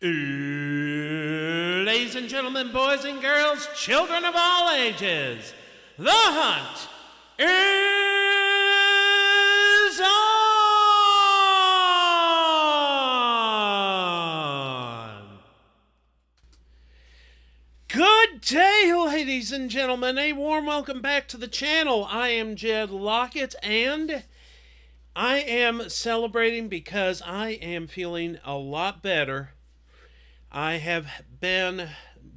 Ladies and gentlemen, boys and girls, children of all ages, the hunt is on! Good day, ladies and gentlemen. A warm welcome back to the channel. I am Jed Lockett, and I am celebrating because I am feeling a lot better. I have been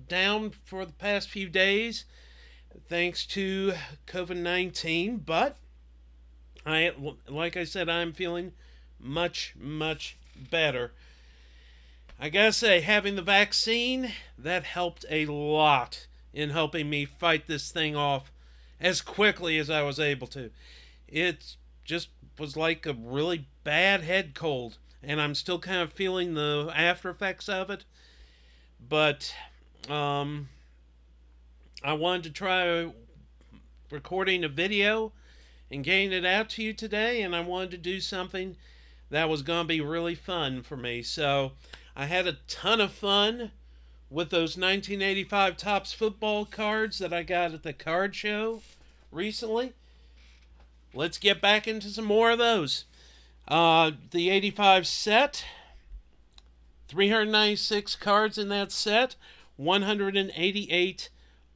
down for the past few days thanks to COVID-19, but like I said, I'm feeling much better. I gotta say, having the vaccine, that helped a lot in helping me fight this thing off as quickly as I was able to. It just was like a really bad head cold, and I'm still kind of feeling the after effects of it. But I wanted to try recording a video and getting it out to you today, and I wanted to do something that was going to be really fun for me. So I had a ton of fun with those 1985 Topps football cards that I got at the card show recently. Let's get back into some more of those. The 85 set, 396 cards in that set. 188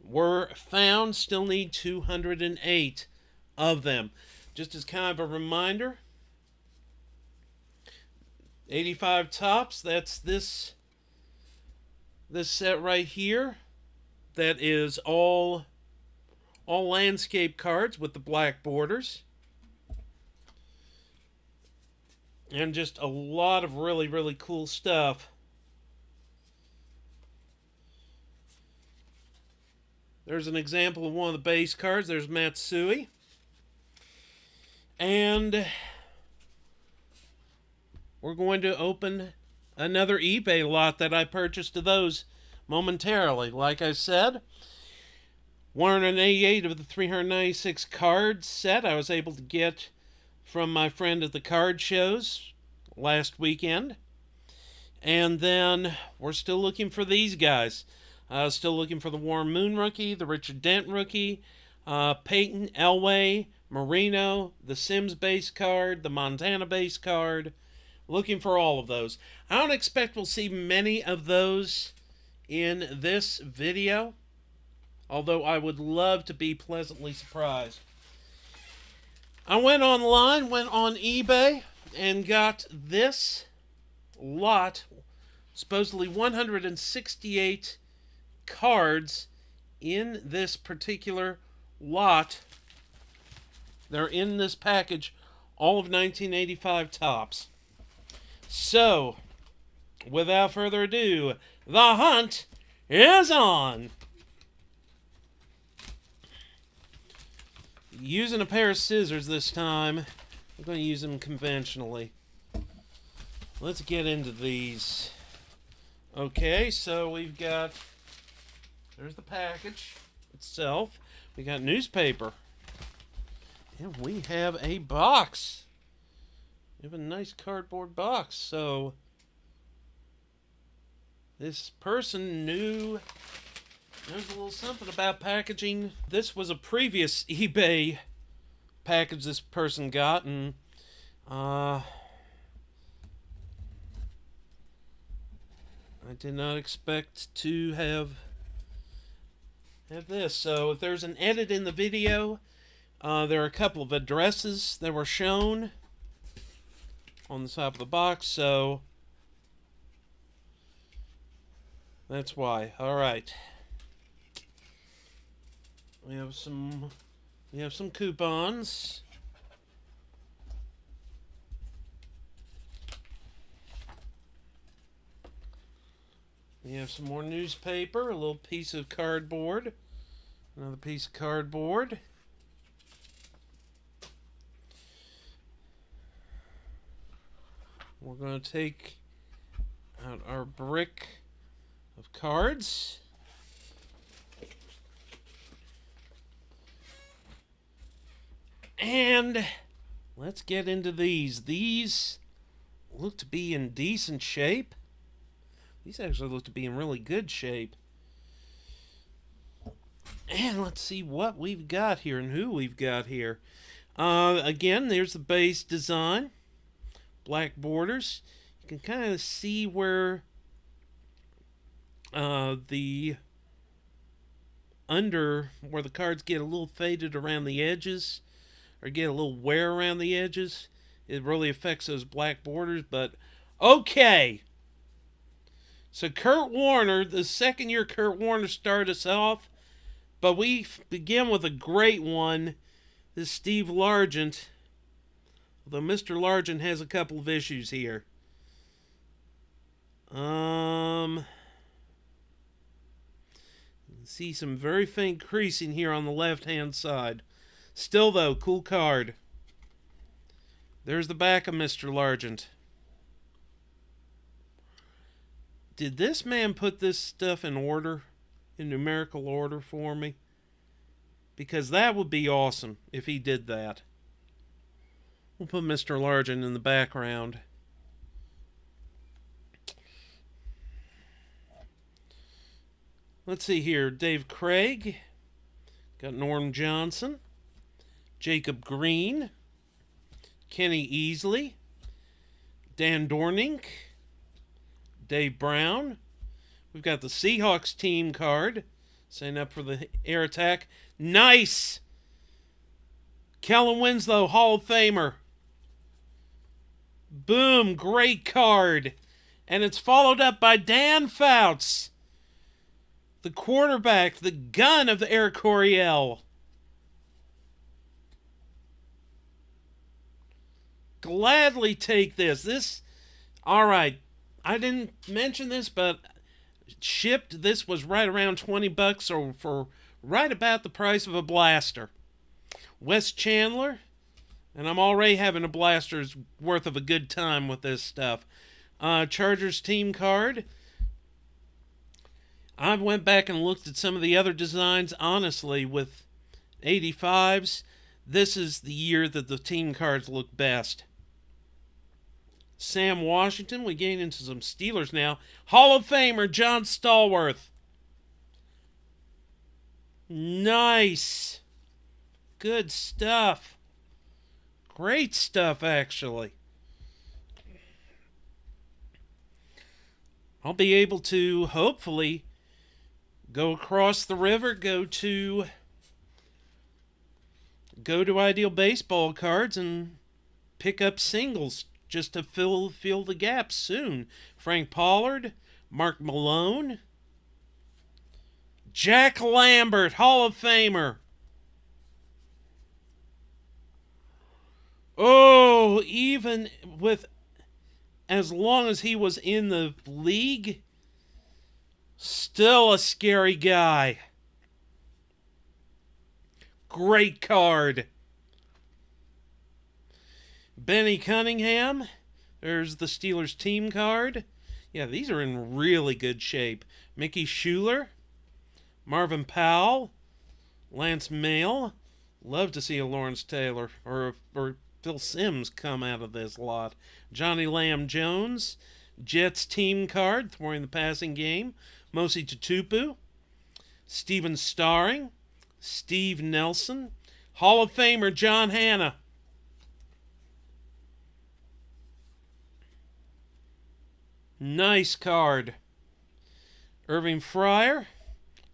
were found. Still need 208 of them. Just as kind of a reminder, 85 Topps, that's this set right here. That is all landscape cards with the black borders. And just a lot of really cool stuff. There's an example of one of the base cards. There's Matsui. And we're going to open another eBay lot that I purchased of those momentarily. Like I said, 188 of the 396 cards set I was able to get from my friend at the card shows last weekend. And then we're still looking for these guys. Still looking for the Warren Moon rookie, the Richard Dent rookie, Peyton, Elway, Marino, the Sims base card, the Montana base card. Looking for all of those. I don't expect we'll see many of those in this video, although I would love to be pleasantly surprised. I went online, went on eBay, and got this lot, supposedly 168 cards in this particular lot. They're in this package, all of 1985 Topps. So, without further ado, the hunt is on! Using a pair of scissors this time. I'm going to use them conventionally. Let's get into these. Okay, so we've got... There's the package itself. We got newspaper. And we have a box. We have a nice cardboard box. So, this person knew... There's a little something about packaging. This was a previous eBay package this person got, and I did not expect to have this. So if there's an edit in the video, there are a couple of addresses that were shown on the top of the box, so that's why. All right. We have some coupons. We have some more newspaper, a little piece of cardboard, another piece of cardboard. We're going to take out our brick of cards. And let's get into these. These look to be in decent shape. These actually look to be in really good shape. And let's see what we've got here and who we've got here. Again, there's the base design. Black borders. You can kind of see where the where the cards get a little faded around the edges or get a little wear around the edges. It really affects those black borders, but okay. So Kurt Warner, the second year Kurt Warner started us off, but we begin with a great one. This is Steve Largent. Although Mr. Largent has a couple of issues here. See some very faint creasing here on the left-hand side. Still, though, cool card. There's the back of Mr. Largent. Did this man put this stuff in order, in numerical order for me? Because that would be awesome if he did that. We'll put Mr. Largent in the background. Let's see here. Dave Craig. Got Norm Johnson. Jacob Green. Kenny Easley. Dan Dornink. Dave Brown. We've got the Seahawks team card. Setting up for the air attack. Nice! Kellen Winslow, Hall of Famer. Boom, great card. And it's followed up by Dan Fouts, the quarterback, the gun of the Air Coryell. Gladly take this. Alright, I didn't mention this, but shipped, this was right around $20 or for right about the price of a blaster. Wes Chandler, and I'm already having a blaster's worth of a good time with this stuff. Chargers team card. I went back and looked at some of the other designs. Honestly, with 85s, this is the year that the team cards look best. Sam Washington, we gain into some Steelers now. Hall of Famer John Stallworth. Nice. Good stuff. Great stuff, actually. I'll be able to, hopefully, go across the river, go to Ideal Baseball Cards and pick up singles just to fill the gaps soon. Frank Pollard, Mark Malone, Jack Lambert, Hall of Famer. Oh, even with as long as he was in the league, still a scary guy. Great card. Benny Cunningham. There's the Steelers team card. Yeah, these are in really good shape. Mickey Schuler. Marvin Powell. Lance Mail. Love to see a Lawrence Taylor or Phil Simms come out of this lot. Johnny Lamb Jones. Jets team card, throwing the passing game. Mosi Tutupu. Steven Starring. Steve Nelson. Hall of Famer John Hanna. Nice card. Irving Fryer.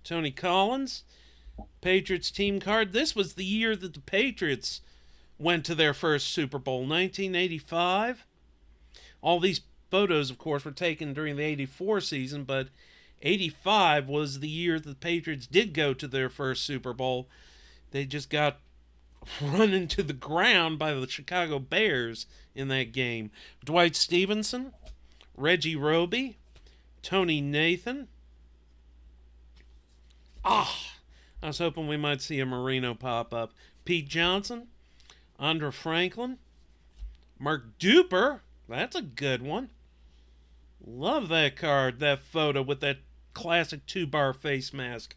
Tony Collins. Patriots team card. This was the year that the Patriots went to their first Super Bowl, 1985. All these photos, of course, were taken during the 84 season, but 85 was the year that the Patriots did go to their first Super Bowl. They just got run into the ground by the Chicago Bears in that game. Dwight Stevenson, Reggie Roby, Tony Nathan. I was hoping we might see a Marino pop up. Pete Johnson, Andra Franklin, Mark Duper. That's a good one. Love that card, that photo with that classic 2-bar face mask.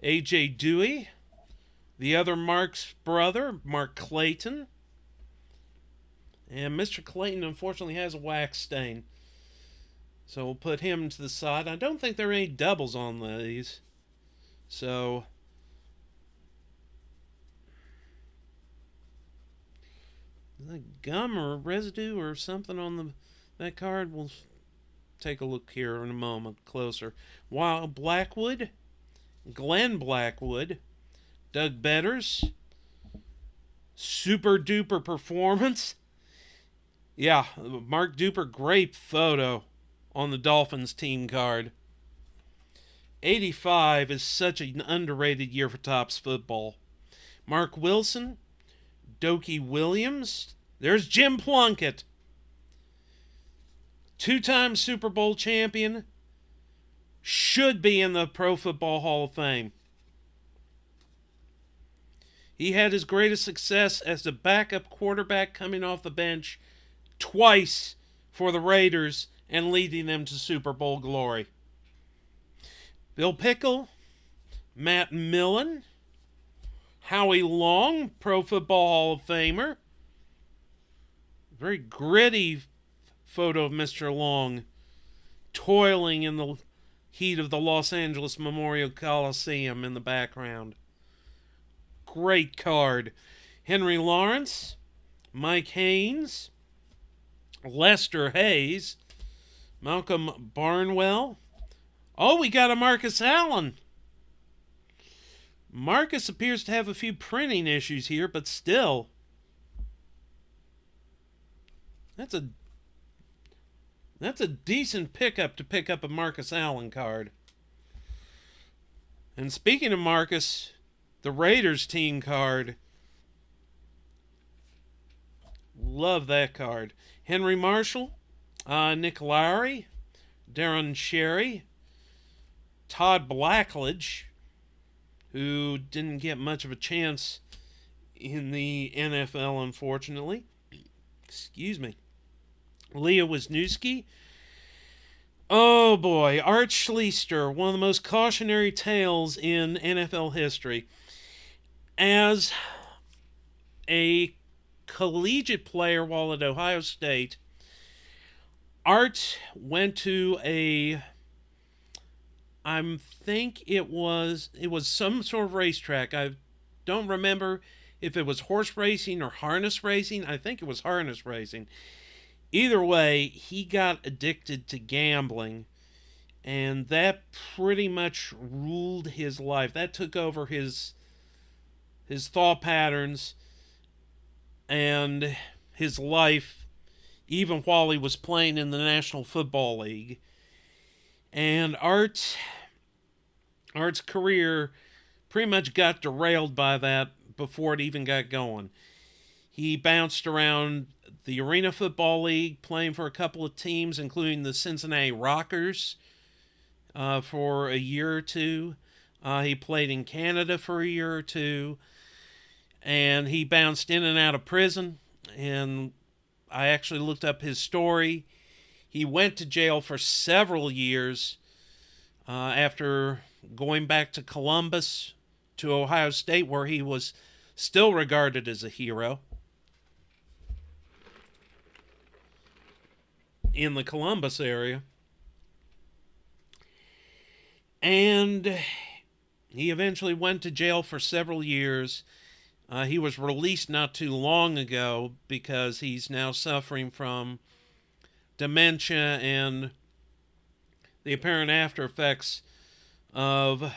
A.J. Dewey, the other Mark's brother, Mark Clayton. And Mr. Clayton, unfortunately, has a wax stain. So we'll put him to the side. I don't think there are any doubles on these. So the gum or residue or something on that card. We'll take a look here in a moment closer. Wild Blackwood, Glenn Blackwood, Doug Betters, super duper performance. Yeah, Mark Duper, great photo on the Dolphins team card. 85 is such an underrated year for Topps football. Mark Wilson, Dokie Williams. There's Jim Plunkett. Two-time Super Bowl champion. Should be in the Pro Football Hall of Fame. He had his greatest success as the backup quarterback coming off the bench twice for the Raiders and leading them to Super Bowl glory. Bill Pickle, Matt Millen, Howie Long, Pro Football Hall of Famer. Very gritty photo of Mr. Long toiling in the heat of the Los Angeles Memorial Coliseum in the background. Great card. Henry Lawrence, Mike Haynes, Lester Hayes, Malcolm Barnwell. Oh, we got a Marcus Allen. Marcus appears to have a few printing issues here, but still. That's a decent pickup to pick up a Marcus Allen card. And speaking of Marcus, the Raiders team card. Love that card. Henry Marshall, Nick Lowry, Darren Sherry, Todd Blackledge, who didn't get much of a chance in the NFL, unfortunately. Excuse me. Leah Wisniewski. Oh boy, Art Schlichter, one of the most cautionary tales in NFL history. As a collegiate player while at Ohio State, Art went to I think it was some sort of racetrack. I don't remember if it was horse racing or harness racing. I think it was harness racing. Either way, he got addicted to gambling, and that pretty much ruled his life. That took over his thought patterns and his life, even while he was playing in the National Football League. And Art's career pretty much got derailed by that before it even got going. He bounced around the Arena Football League, playing for a couple of teams, including the Cincinnati Rockers, for a year or two. He played in Canada for a year or two. And he bounced in and out of prison. And I actually looked up his story. He went to jail for several years after going back to Columbus, to Ohio State, where he was still regarded as a hero in the Columbus area. And he eventually went to jail for several years. He was released not too long ago because he's now suffering from dementia and the apparent after effects of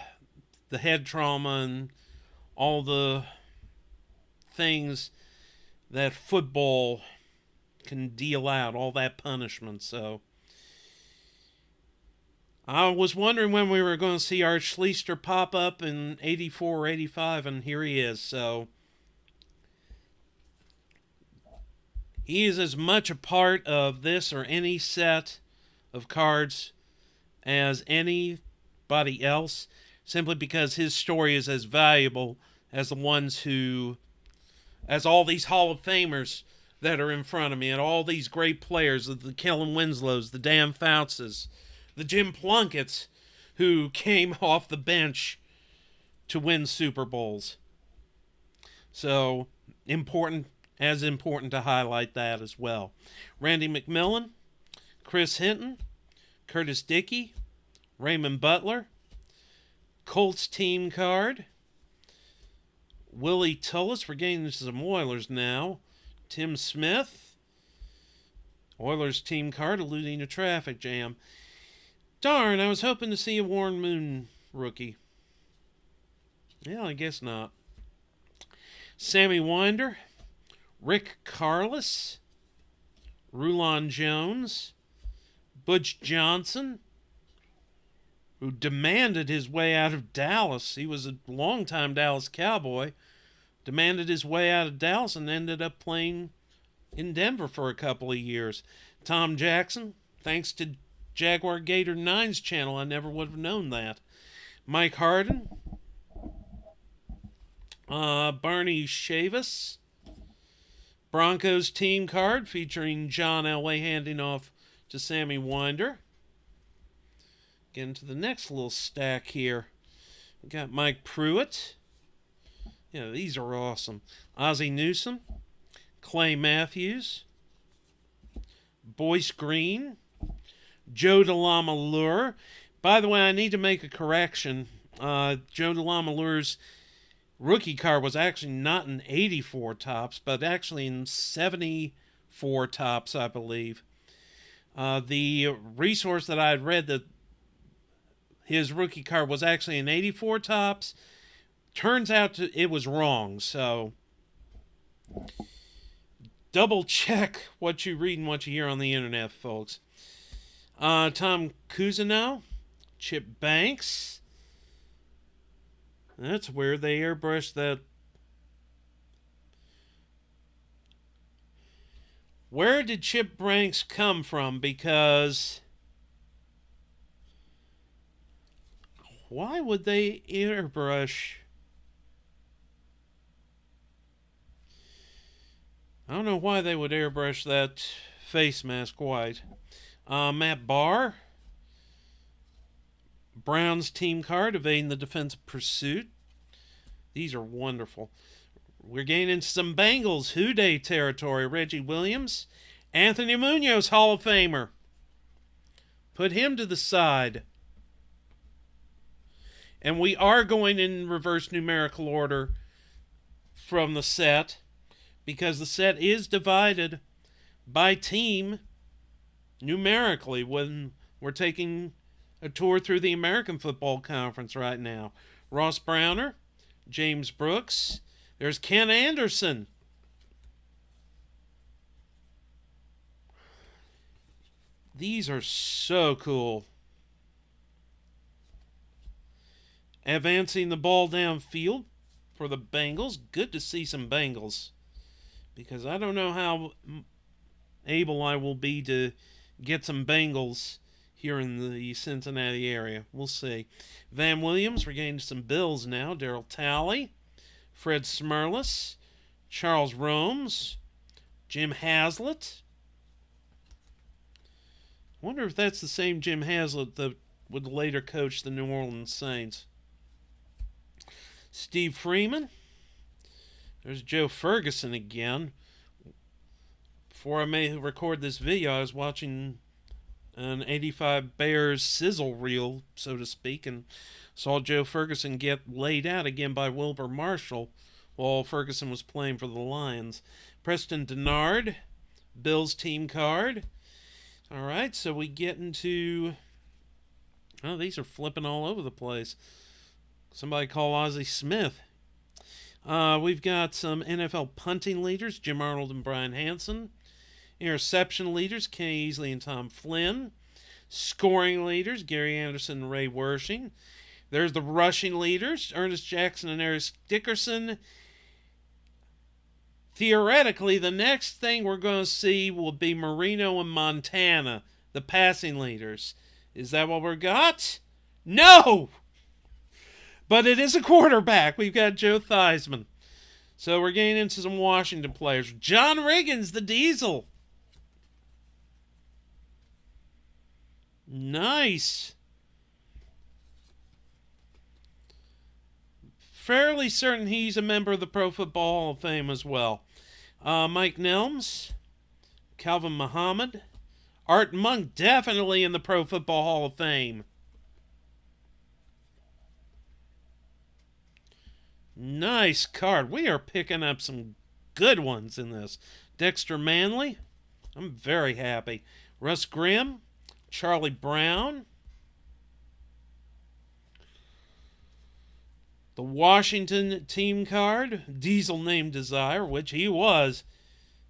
the head trauma and all the things that football can deal out, all that punishment. So I was wondering when we were going to see Art Schlichter pop up in 84 or 85, and here he is. So he is as much a part of this or any set of cards as anybody else, simply because his story is as valuable as as all these Hall of Famers that are in front of me, and all these great players, the Kellen Winslows, the Dan Foutses, the Jim Plunkett's, who came off the bench to win Super Bowls. So, important to highlight that as well. Randy McMillan, Chris Hinton, Curtis Dickey, Raymond Butler, Colts team card, Willie Tullis. We're getting into some Oilers now. Tim Smith, Oilers team card, alluding to traffic jam. Darn, I was hoping to see a Warren Moon rookie. Yeah, I guess not. Sammy Winder, Rick Carlos, Rulon Jones, Butch Johnson, who demanded his way out of Dallas. He was a longtime Dallas Cowboy. Demanded his way out of Dallas and ended up playing in Denver for a couple of years. Tom Jackson, thanks to Jaguar Gator 9's channel, I never would have known that. Mike Harden, Barney Chavis, Broncos team card featuring John Elway handing off to Sammy Winder. Get into the next little stack here. We got Mike Pruitt. Yeah, these are awesome. Ozzie Newsome, Clay Matthews, Boyce Green, Joe DeLamalure. By the way, I need to make a correction. Joe DeLamalure's rookie card was actually not in 84 tops, but actually in 74 tops, I believe. The resource that I had read that his rookie card was actually in 84 tops, turns out it was wrong, so double check what you read and what you hear on the internet, folks. Tom Cousineau, Chip Banks. That's weird. They airbrushed that. Where did Chip Banks come from? Because why would they airbrush? I don't know why they would airbrush that face mask white. Matt Barr, Browns team card, evading the defensive pursuit. These are wonderful. We're getting into some Bengals Who Day territory. Reggie Williams, Anthony Munoz, Hall of Famer. Put him to the side. And we are going in reverse numerical order from the set, because the set is divided by team numerically when we're taking a tour through the American Football Conference right now. Ross Browner, James Brooks, there's Ken Anderson. These are so cool. Advancing the ball downfield for the Bengals. Good to see some Bengals, because I don't know how able I will be to get some Bengals here in the Cincinnati area. We'll see. Van Williams, we're getting some Bills now. Darryl Talley, Fred Smerlas, Charles Romes, Jim Haslett. I wonder if that's the same Jim Haslett that would later coach the New Orleans Saints. Steve Freeman. There's Joe Ferguson again. Before I may record this video, I was watching an 85 Bears sizzle reel, so to speak, and saw Joe Ferguson get laid out again by Wilbur Marshall while Ferguson was playing for the Lions. Preston Dennard, Bills team card. All right, so we get into... Oh, these are flipping all over the place. Somebody call Ozzie Smith. We've got some NFL punting leaders, Jim Arnold and Brian Hansen. Interception leaders, Kenny Easley and Tom Flynn. Scoring leaders, Gary Anderson and Ray Wershing. There's the rushing leaders, Ernest Jackson and Eric Dickerson. Theoretically, the next thing we're going to see will be Marino and Montana, the passing leaders. Is that what we got? No! But it is a quarterback. We've got Joe Theismann. So we're getting into some Washington players. John Riggins, the Diesel. Nice. Fairly certain he's a member of the Pro Football Hall of Fame as well. Mike Nelms, Calvin Muhammad, Art Monk definitely in the Pro Football Hall of Fame. Nice card. We are picking up some good ones in this. Dexter Manley. I'm very happy. Russ Grimm. Charlie Brown. The Washington team card. Diesel Name Desire, which he was.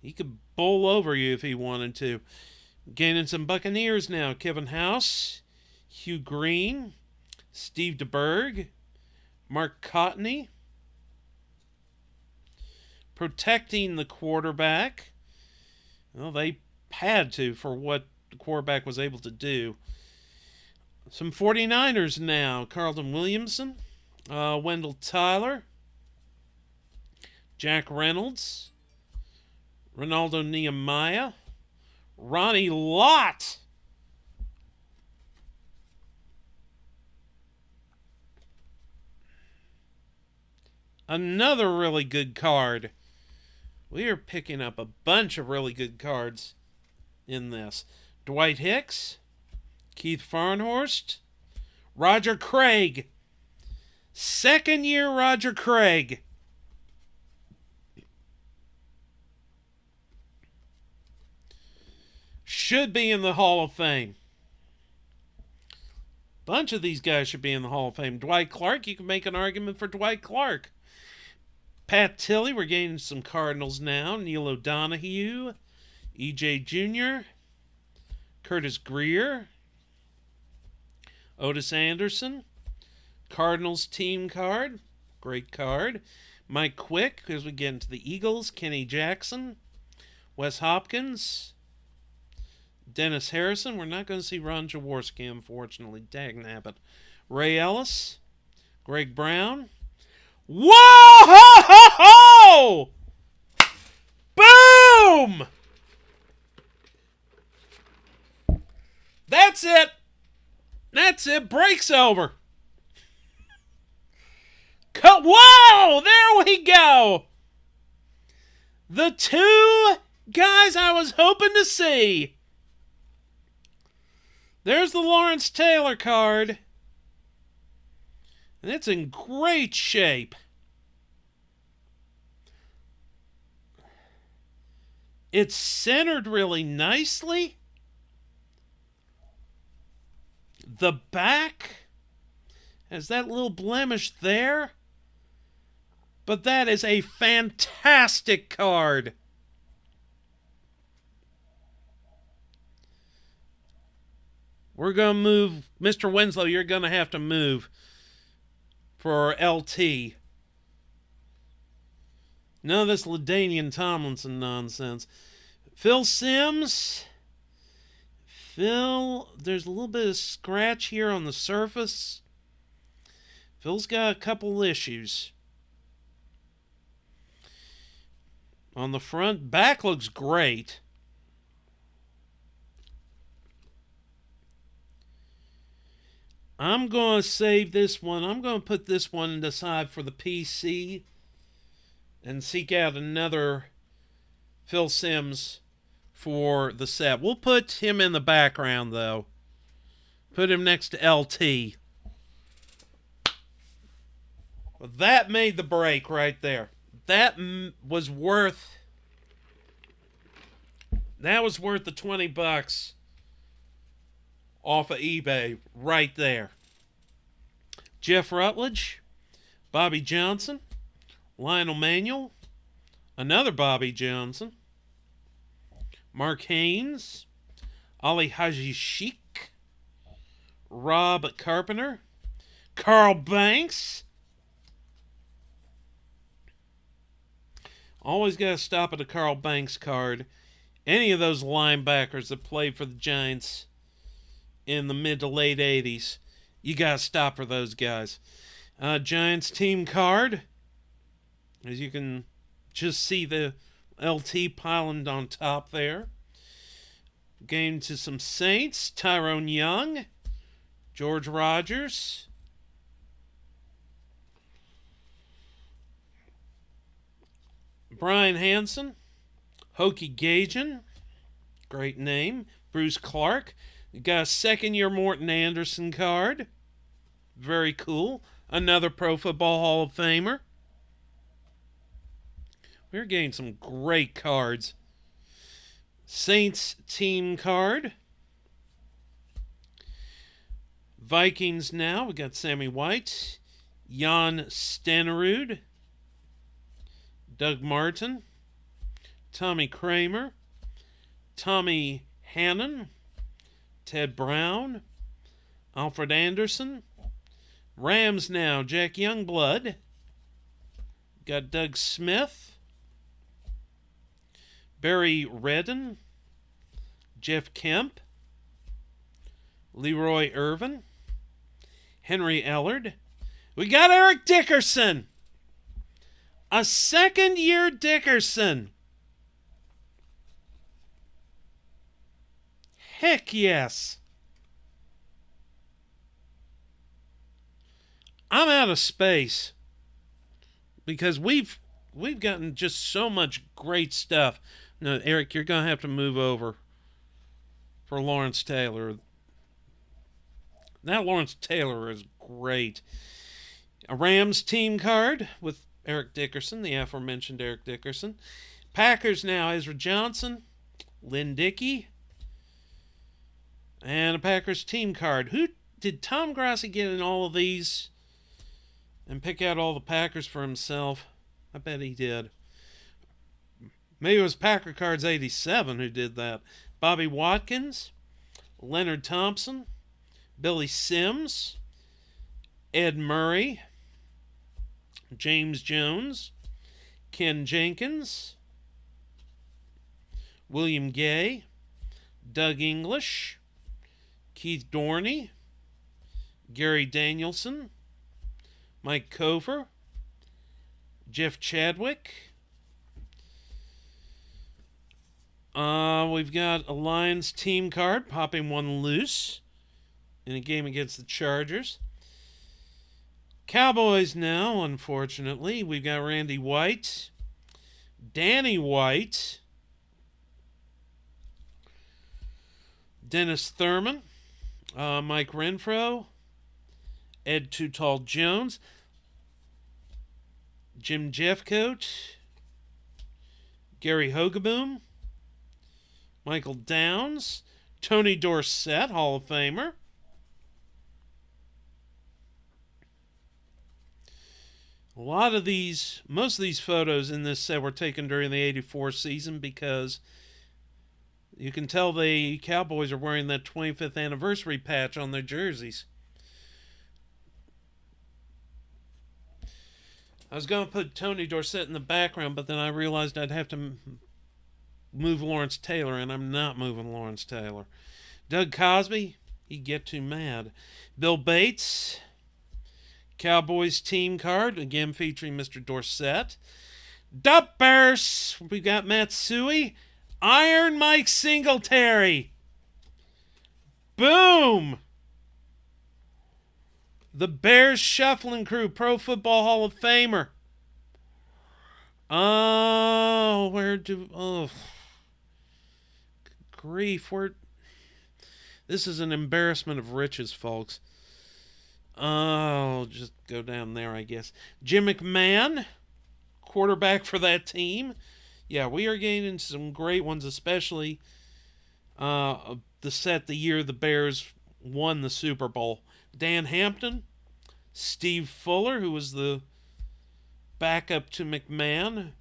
He could bowl over you if he wanted to. Gaining some Buccaneers now. Kevin House. Hugh Green. Steve DeBerg. Mark Cotney. Protecting the quarterback. Well, they had to for what the quarterback was able to do. Some 49ers now. Carlton Williamson. Wendell Tyler. Jack Reynolds. Ronaldo Nehemiah. Ronnie Lott. Another really good card. We are picking up a bunch of really good cards in this. Dwight Hicks. Keith Farnhorst. Roger Craig. Second year Roger Craig. Should be in the Hall of Fame. Bunch of these guys should be in the Hall of Fame. Dwight Clark, you can make an argument for Dwight Clark. Pat Tilley, we're getting some Cardinals now. Neil O'Donohue. E.J. Jr. Curtis Greer. Otis Anderson. Cardinals team card. Great card. Mike Quick, as we get into the Eagles. Kenny Jackson. Wes Hopkins. Dennis Harrison. We're not going to see Ron Jaworski, unfortunately. Dagnabbit. Ray Ellis. Greg Brown. Whoa! Ho, ho, ho! Boom! That's it. That's it. Break's over. Whoa! There we go. The two guys I was hoping to see. There's the Lawrence Taylor card. And it's in great shape. It's centered really nicely. The back has that little blemish there. But that is a fantastic card. We're going to move. Mr. Winslow, you're going to have to move for LT. None of this LaDainian Tomlinson nonsense. Phil Simms. Phil, there's a little bit of scratch here on the surface. Phil's got a couple issues. On the front, back looks great. I'm going to save this one. I'm going to put this one aside for the PC and seek out another Phil Simms for the set. We'll put him in the background, though. Put him next to LT. That made the break right there. That was worth the $20 off of eBay right there. Jeff Rutledge, Bobby Johnson, Lionel Manuel, another Bobby Johnson, Mark Haynes, Ali Haji Sheik, Rob Carpenter, Carl Banks. Always got to stop at a Carl Banks card. Any of those linebackers that played for the Giants in the mid to late 80s, you got to stop for those guys. Giants team card. As you can just see the LT piling on top there. Game to some Saints. Tyrone Young. George Rogers. Brian Hansen. Hokie Gajan. Great name. Bruce Clark. We got a second-year Morton Anderson card. Very cool. Another Pro Football Hall of Famer. We're getting some great cards. Saints team card. Vikings now. We got Sammy White. Jan Stenerud. Doug Martin. Tommy Kramer. Tommy Hannon. Ted Brown. Alfred Anderson. Rams now. Jack Youngblood. Got Doug Smith. Barry Redden. Jeff Kemp. Leroy Irvin. Henry Ellard. We got Eric Dickerson. A second-year Dickerson. Heck yes. I'm out of space because we've gotten just so much great stuff. No, Eric, you're going to have to move over for Lawrence Taylor. That Lawrence Taylor is great. A Rams team card with Eric Dickerson, the aforementioned Eric Dickerson. Packers now, Ezra Johnson, Lynn Dickey, and a Packers team card. Who did Tom Grassi get in all of these and pick out all the Packers for himself? I bet he did. Maybe it was Packer Cards 87 who did that. Bobby Watkins, Leonard Thompson, Billy Sims, Ed Murray, James Jones, Ken Jenkins, William Gay, Doug English, Keith Dorney, Gary Danielson, Mike Cofer, Jeff Chadwick. We've got a Lions team card, popping one loose in a game against the Chargers. Cowboys now, unfortunately. We've got Randy White, Danny White, Dennis Thurman, Mike Renfro, Ed Too Tall Jones, Jim Jeffcoat, Gary Hogaboom, Michael Downs, Tony Dorsett, Hall of Famer. Most of these photos in this set were taken during the '84 season because you can tell the Cowboys are wearing that 25th anniversary patch on their jerseys. I was going to put Tony Dorsett in the background, but then I realized I'd have to move Lawrence Taylor, and I'm not moving Lawrence Taylor. Doug Cosby, he'd get too mad. Bill Bates, Cowboys team card, again featuring Mr. Dorsett. The Bears, we got Matsui, Iron Mike Singletary. Boom! The Bears Shuffling Crew, Pro Football Hall of Famer. Grief, this is an embarrassment of riches, folks. Oh, just go down there, I guess. Jim McMahon, quarterback for that team. Yeah, we are getting some great ones, especially the set the year the Bears won the Super Bowl. Dan Hampton, Steve Fuller, who was the backup to McMahon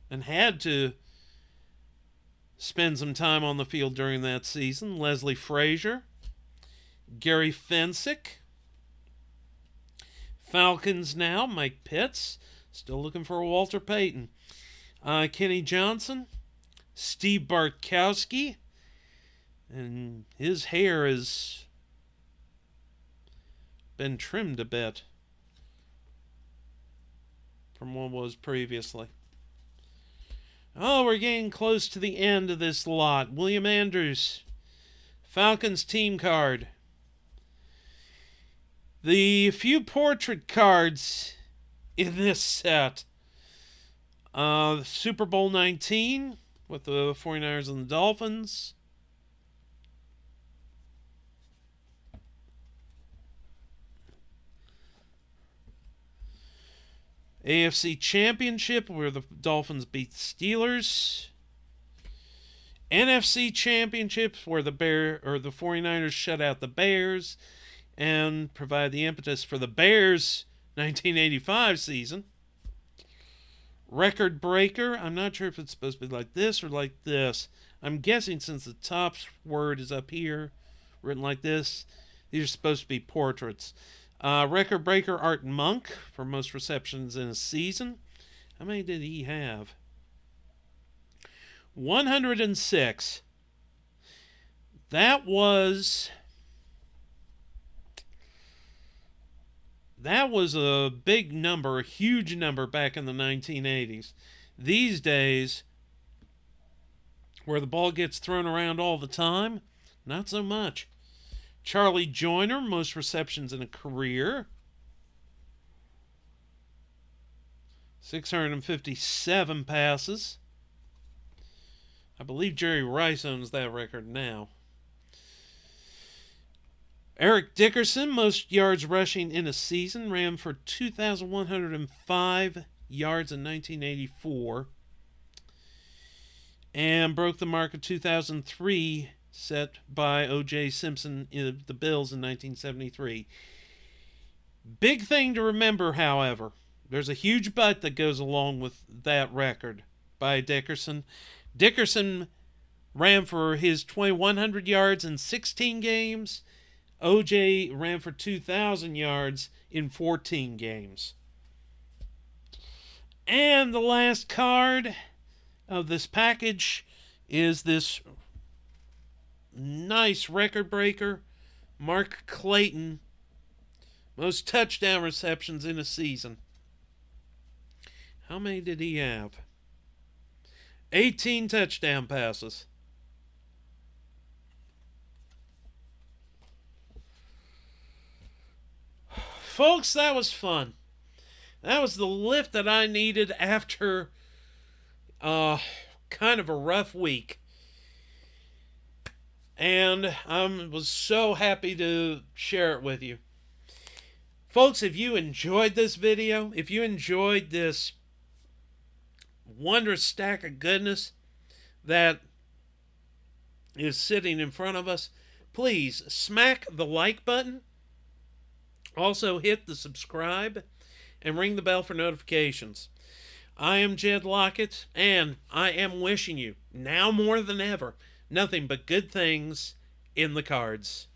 and had to spend some time on the field during that season. Leslie Frazier, Gary Fensick. Falcons now, Mike Pitts, still looking for a Walter Payton. Kenny Johnson, Steve Bartkowski, and his hair has been trimmed a bit from what was previously. Oh, we're getting close to the end of this lot. William Andrews, Falcons team card. The few portrait cards in this set. Super Bowl 19 with the 49ers and the Dolphins. AFC Championship, where the Dolphins beat the Steelers. NFC Championship, where the 49ers shut out the Bears and provide the impetus for the Bears' 1985 season. Record breaker, I'm not sure if it's supposed to be like this or like this. I'm guessing since the top word is up here, written like this, these are supposed to be portraits. Record breaker Art Monk for most receptions in a season. How many did he have? 106. That was a big number, a huge number back in the 1980s. These days, where the ball gets thrown around all the time, not so much. Charlie Joyner, most receptions in a career. 657 passes. I believe Jerry Rice owns that record now. Eric Dickerson, most yards rushing in a season, ran for 2,105 yards in 1984 and broke the mark of 2003 set by O.J. Simpson in the Bills in 1973. Big thing to remember, however, there's a huge but that goes along with that record by Dickerson. Dickerson ran for his 2,100 yards in 16 games. O.J. ran for 2,000 yards in 14 games. And the last card of this package is this nice record breaker, Mark Clayton, most touchdown receptions in a season. How many did he have? 18 touchdown passes. Folks, that was fun. That was the lift that I needed after kind of a rough week. And I was so happy to share it with you. Folks, if you enjoyed this video, if you enjoyed this wondrous stack of goodness that is sitting in front of us, please smack the like button. Also hit the subscribe and ring the bell for notifications. I am Jed Lockett, and I am wishing you, now more than ever, nothing but good things in the cards.